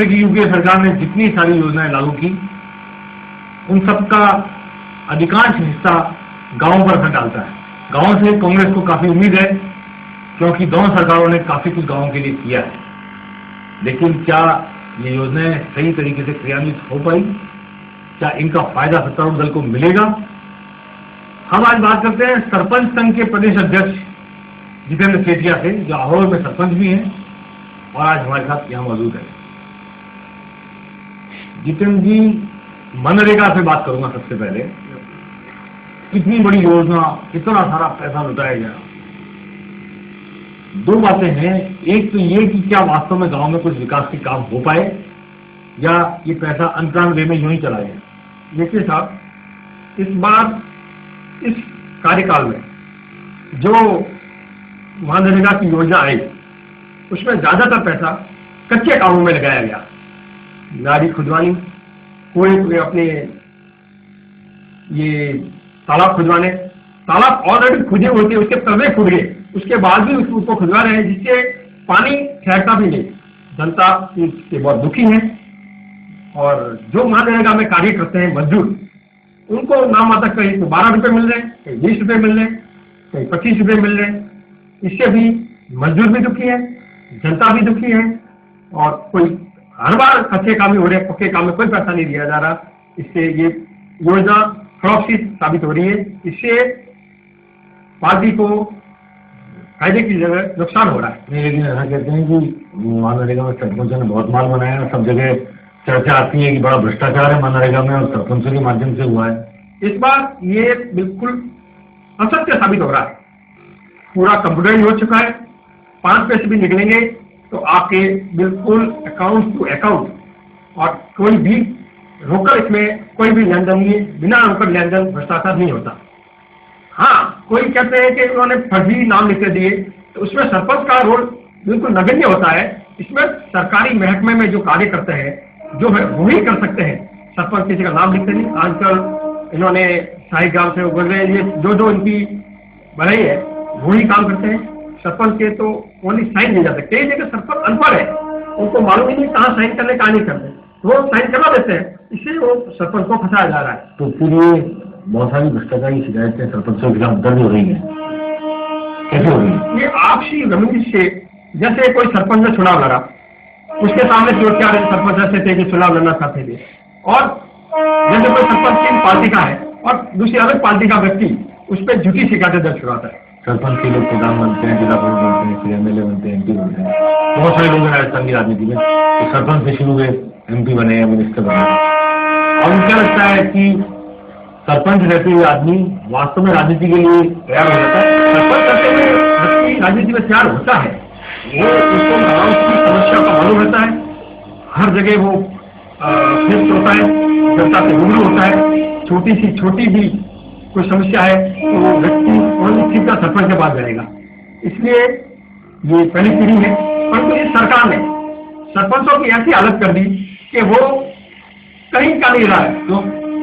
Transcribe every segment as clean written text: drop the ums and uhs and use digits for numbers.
कि यूपीए सरकार ने जितनी सारी योजनाएं लागू की, उन सबका अधिकांश हिस्सा गांवों पर असर डालता है। गांवों से कांग्रेस को काफी उम्मीद है, क्योंकि दोनों सरकारों ने काफी कुछ गांवों के लिए किया है। लेकिन क्या ये योजनाएं सही तरीके से क्रियान्वित हो पाई? क्या इनका फायदा सत्तारूढ़ दल को मिलेगा? हम आज बात करते हैं सरपंच संघ के प्रदेश अध्यक्ष जितेंद्र सेठिया से, जो आहोर में सरपंच भी हैं और आज हमारे साथ यहाँ मौजूद है। जितेंद्र जी, मनरेगा से बात करूंगा सबसे पहले। कितनी बड़ी योजना, कितना सारा पैसा लुटाया गया। दो बातें हैं, एक तो ये कि क्या वास्तव में गांव में कुछ विकास के काम हो पाए या ये पैसा अनप्लान वे में यूं ही चला गया। देखिए साहब, इस बार इस कार्यकाल में जो मनरेगा की योजना आई, उसमें ज्यादातर पैसा कच्चे कामों में लगाया गया। नाली खुदवानी, कोई अपने ये तालाब खुदवाने, तालाब ऑलरेडी खुदे होते, उसके तवे खुद गए, उसके बाद भी उसको खुदवा रहे हैं, जिससे पानी ठहरता भी नहीं। जनता इससे बहुत दुखी है। और जो मनरेगा में कार्य करते हैं मजदूर, उनको नाम आता कहीं तो 12 रुपए मिल रहे हैं, कहीं 20 रुपए मिल रहे हैं, कहीं 25 रुपए मिल रहे हैं। इससे भी मजदूर भी दुखी है, जनता भी दुखी है। और कोई हर बार कच्चे काम ही हो रहे हैं, पक्के काम में कोई पैसा नहीं दिया जा रहा। इससे ये योजना फ्रॉड साबित हो रही है। इससे पार्टी को फायदे की जगह नुकसान हो रहा है। नहीं, लेकिन ऐसा कहते हैं कि मनरेगा में सरपंचों ने बहुत माल बनाया, सब जगह चर्चा आती है कि बड़ा भ्रष्टाचार है मनरेगा में और सरपंचों के माध्यम से हुआ है। इस बार ये बिल्कुल असत्य साबित हो रहा है। पूरा कंप्यूटराइज हो चुका है। 5 पैसे भी निकलेंगे तो आपके बिल्कुल अकाउंट टू अकाउंट, और कोई भी रोकड़ इसमें कोई भी लेन देन नहीं है। बिना रोकड़ लेन देन भ्रष्टाचार नहीं होता। हाँ, कोई कहते हैं कि उन्होंने फर्जी नाम लिखे दिए, तो उसमें सरपंच का रोल बिल्कुल नगण्य होता है। इसमें सरकारी महकमे में जो कार्य करते हैं, जो है वही कर सकते हैं। सरपंच किसी का नाम लिखते नहीं। आजकल इन्होंने शाही ग्राम से उभर रहे, ये जो इनकी बढ़ाई है वही काम करते हैं। सरपंच के तो ओनली साइन नहीं जा सकते। लेकिन सरपंच अनपढ़ है, उनको मालूम ही नहीं कहाँ साइन करने कहाँ नहीं करने, वो साइन करवा देते हैं। इससे वो सरपंच को फंसाया जा रहा है। तो फिर ये बहुत सारी भ्रष्टाचार की शिकायतें सरपंचों के खिलाफ दर्ज हो रही है, कैसे हो रही है? ये आपसी रमनीति से, जैसे कोई सरपंच ने चुनाव लड़ा, उसके सामने 2-4 सरपंच ऐसे थे कि चुनाव लड़ना चाहते थे, और जैसे कोई सरपंच की पार्टी का है और दूसरी अलग पार्टी का व्यक्ति, उस पर झूठी शिकायतें दर्ज करवाता है। सरपंच के लोग प्रधान बनते हैं, जिला प्रमुख बनते हैं, फिर एमएलए बनते हैं, एमपी बनते हैं। बहुत सारे लोग हैं राजस्थान की राजनीति में, तो सरपंच से शुरू हुए एमपी बने या मिनिस्टर बने। और उनको लगता है कि सरपंच रहते हुए आदमी वास्तव में राजनीति के लिए तैयार हो जाता है। सरपंच करते हुए व्यक्ति राजनीति में तैयार होता है। वो उसको गाँव की समस्या का मालूम रहता है, हर जगह वो फिट होता है, जनता से रूबरू होता है। छोटी भी कोई समस्या है तो वो व्यक्ति सीधा सरपंच के पास जाएगा। इसलिए ये पहली पीढ़ी है। परंतु इस सरकार ने सरपंचों की ऐसी हालत कर दी कि वो कहीं का नहीं रहा है। तो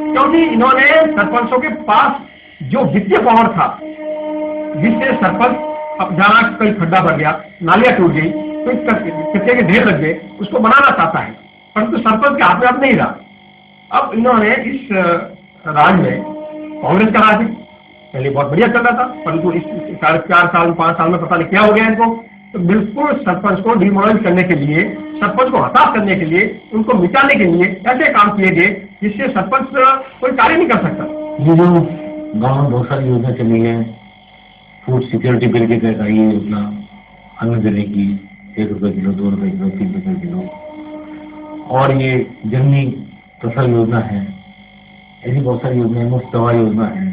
क्योंकि इन्होंने सरपंचों के पास जो वित्तीय पावर था, जिससे सरपंच अब जहाँ कहीं खड्डा भर गया, नालियां टूट गई, तो कचरे के ढेर लग गए, उसको बनाना चाहता है, परंतु सरपंच के हाथ में अब नहीं रहा। अब इन्होंने इस राज में, कांग्रेस का राज पहले बहुत बढ़िया चल रहा था, परंतु इस 4 साल 5 साल में पता नहीं क्या हो गया इनको, तो बिल्कुल सरपंच को डिमोरलाइज करने के लिए, सरपंच को हताश करने के लिए, उनको मिटाने के लिए ऐसे काम किए गए जिससे सरपंच कोई कार्य नहीं कर सकता। ये जो गाँव में बहुत सारी योजना चली है, फूड सिक्योरिटी बिल के तहत आई है योजना, अन्न देने की 1 रुपये किलो, 2 रुपये किलो, 3 रुपये किलो, और ये जननी फसल योजना है, ऐसी बहुत सारी योजना, मुफ्त दवा योजना है,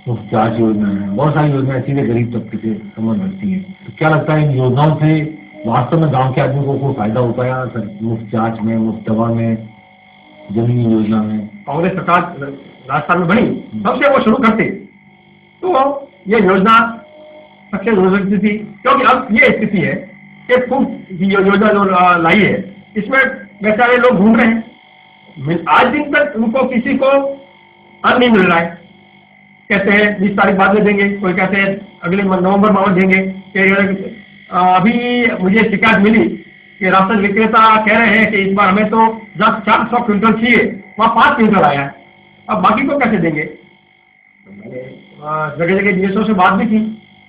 मुफ्त जांच योजना है, बहुत सारी योजना ऐसी है गरीब तबके से संबंध रखती है। तो क्या लगता है इन योजनाओं से वास्तव में गांव के आदमी को कोई फायदा हो पाया? मुफ्त जांच में, मुफ्त दवा में, जमीनी योजना में? कांग्रेस सरकार राजस्थान में बनी, सबसे वो शुरू करते तो ये योजना सक्सेस हो सकती थी। क्योंकि अब ये स्थिति है कि फूड की योजना जो लाई है, इसमें बेचारे लोग घूम रहे हैं, आज दिन तक उनको किसी को अन्न नहीं मिल रहा है। कहते हैं 20 तारीख बाद में देंगे, कोई कहते हैं अगले नवंबर माह में देंगे। अभी मुझे शिकायत मिली कि राशन विक्रेता कह रहे हैं कि इस बार हमें तो जब 400 क्विंटल चाहिए वहाँ 5 क्विंटल आया है, अब बाकी को कैसे देंगे। तो मैंने जगह जगह डीएसओ से बात भी की,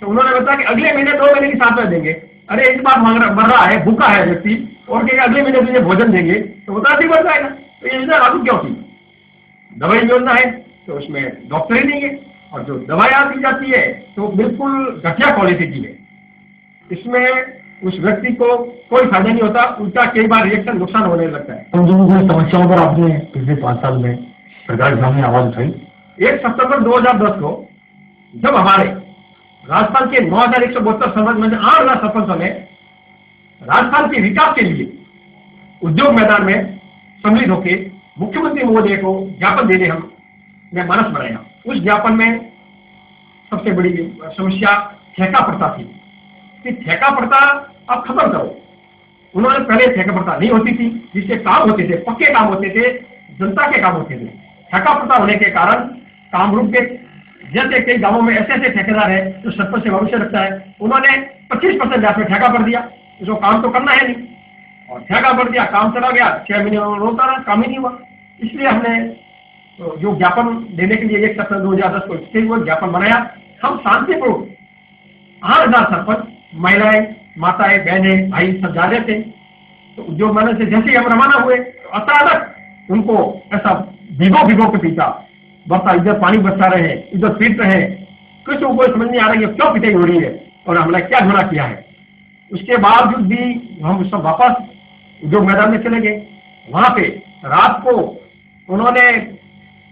तो उन्होंने बताया कि अगले महीने 2 महीने की साथ में देंगे। अरे इस बार मर रहा है, भूखा है व्यक्ति, और कहेगा अगले महीने तुझे भोजन देंगे, तो बता दी बढ़ जाएगा। तो ये योजना लागू क्यों की। दवाई योजना है तो उसमें डॉक्टर ही नहीं है, और जो दवाई दी जाती है तो बिल्कुल घटिया क्वालिटी की है। इसमें उस व्यक्ति को कोई फायदा नहीं होता, उल्टा कई बार रिएक्शन नुकसान होने लगता है। उन दोनों समस्याओं पर आपने पिछले 5 साल में सरकार के सामने आवाज उठाई। 1 सितंबर 2010 को जब हमारे राजस्थान के 9172 सरपंच में 8,000 सरपंचों ने राजस्थान के विकास के लिए उद्योग मैदान में सम्मिलित होकर मुख्यमंत्री महोदय को ज्ञापन देने हमने मानस बनाया। उस ज्ञापन में सबसे बड़ी समस्या ठेका प्रथा थी कि ठेका प्रथा अब खत्म करो। उन्होंने पहले ठेका प्रथा नहीं होती थी, जिससे काम होते थे, पक्के काम होते थे, जनता के काम होते थे। ठेका प्रथा होने के कारण काम रुक गए। जैसे कई गांवों में ऐसे ऐसे ठेकेदार है जो सरपंच से भविष्य रखता है, उन्होंने 25% ब्याज में ठेका भर दिया, जो काम तो करना है नहीं, और ठेका भर दिया, काम चला गया, 6 महीने रोता रहा, काम ही नहीं हुआ। इसलिए हमने जो ज्ञापन देने के लिए 1 सितंबर 2010 को स्थिर हुआ ज्ञापन बनाया। हम शांतिपूर्वक 8,000 सरपंच, महिलाएं, माताएं, बहनें, भाई सब जा रहे थे। तो उद्योग मैदान से जैसे ही हम रवाना हुए तो अचानक उनको ऐसा भिगो के पीटा, बरसा इधर पानी बरसा रहे हैं, इधर पीट रहे हैं, कुछ कोई समझ नहीं आ रही है क्यों पिटाई हो रही है और हमने क्या गुनाह किया है। उसके बावजूद भी हम सब वापस उद्योग मैदान में चले गए। वहां पे रात को उन्होंने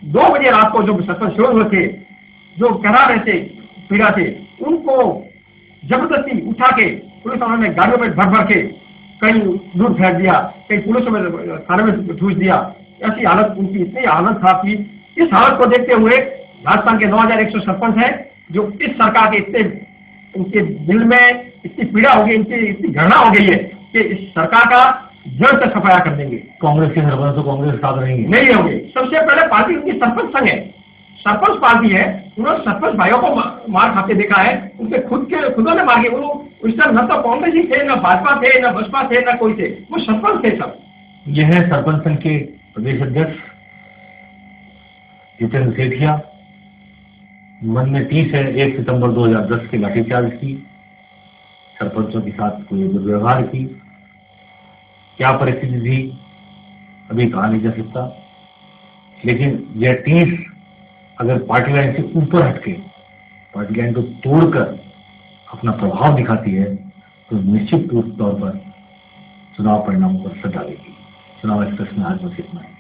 2 बजे रात को जो सरपंच शुरू हुए थे, जो करा रहे थे पीड़ा से, उनको जबरदस्ती उठा के पुलिस वालों ने गाड़ियों में भर के कहीं दूर फेंक दिया, कहीं पुलिस में थाने में ठूस दिया। ऐसी हालत उनकी इतनी हालत खराब थी। इस हालत को देखते हुए राजस्थान के 9,100 सरपंच हैं जो इस सरकार के इतने उनके दिल में इतनी पीड़ा हो गई, इनकी इतनी घृणा हो गई है कि इस सरकार का जड़ से सफाया कर देंगे। कांग्रेस के सरपंच तो कांग्रेस के साथ नहीं होंगे। सबसे पहले पार्टी उनकी सरपंच संघ है, सरपंच पार्टी है। उन्होंने सरपंच भाइयों को मार खाते देखा है, उनके खुदों ने मारे। वो उस टाइम न तो कांग्रेस ही थे, न भाजपा थे, न बसपा थे, न कोई थे, वो सरपंच थे सब। यह है सरपंच संघ के प्रदेश अध्यक्ष जितेंद्र सेठिया। मन में 30 है 1 सितंबर 2010 के लाठीचार्ज की, सरपंचों के साथ कोई दुर्व्यवहार की। क्या परिस्थिति थी अभी कहा नहीं जा सकता, लेकिन यह 30 अगर पार्टी लाइन से ऊपर हटके पार्टी लाइन को तोड़कर अपना प्रभाव दिखाती है तो निश्चित तौर पर चुनाव परिणामों पर असर डालेगी। चुनाव एक्सप्रेस में आज बस इतना है।